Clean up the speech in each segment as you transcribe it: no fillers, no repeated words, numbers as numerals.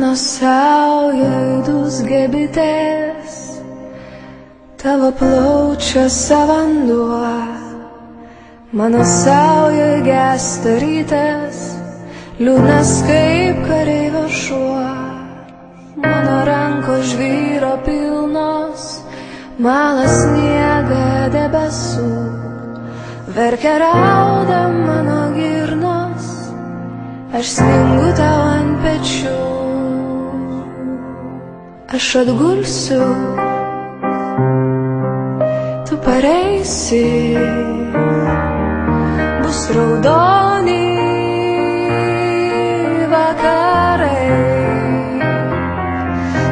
Mano saujai dūzgia bitės, tavo plaučiuose vanduo. Mano saujai gęsta rytas, liūdnas kaip kareivio šuo. Mano rankos žvyro pilnos, mala sniega debesų. Verkia rauda mano girnos, aš smingu tau ant pečių. Aš atgulsiu, tu pareisi, bus raudoni vakarai,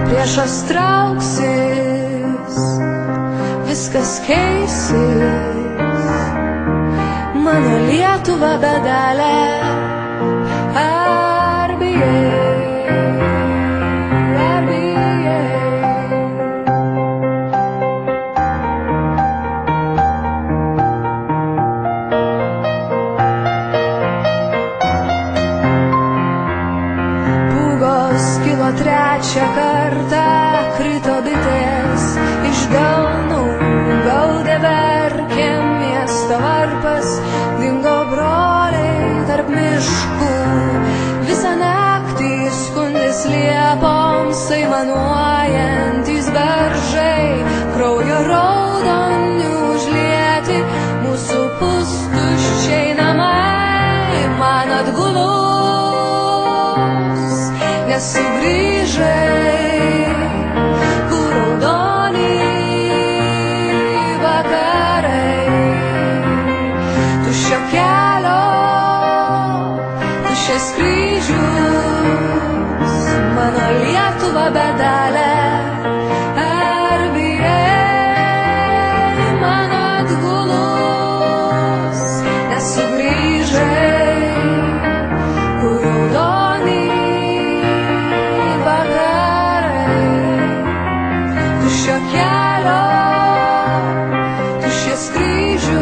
priešas trauksis, viskas keisis, mano Lietuva bedalė. Ar bijai? Kilo trečią kartą, krito bitės iš delnų, gaudė verkė miesto varpas, dingo broliai tarp miškų. Visą naktį skundės liepoms, aimanuojantys beržai, kraujo raudonių užlieti mūsų pustuščiai namai. Man atgulus nesugrįžai, kur raudoni vakarai. Tuščio kelio, tuščias kryžius, mano Lietuva bedalė. Ar bijai? Man atgulus nesugrįžai, kur raudoni tuščio kelio, tuščias kryžius.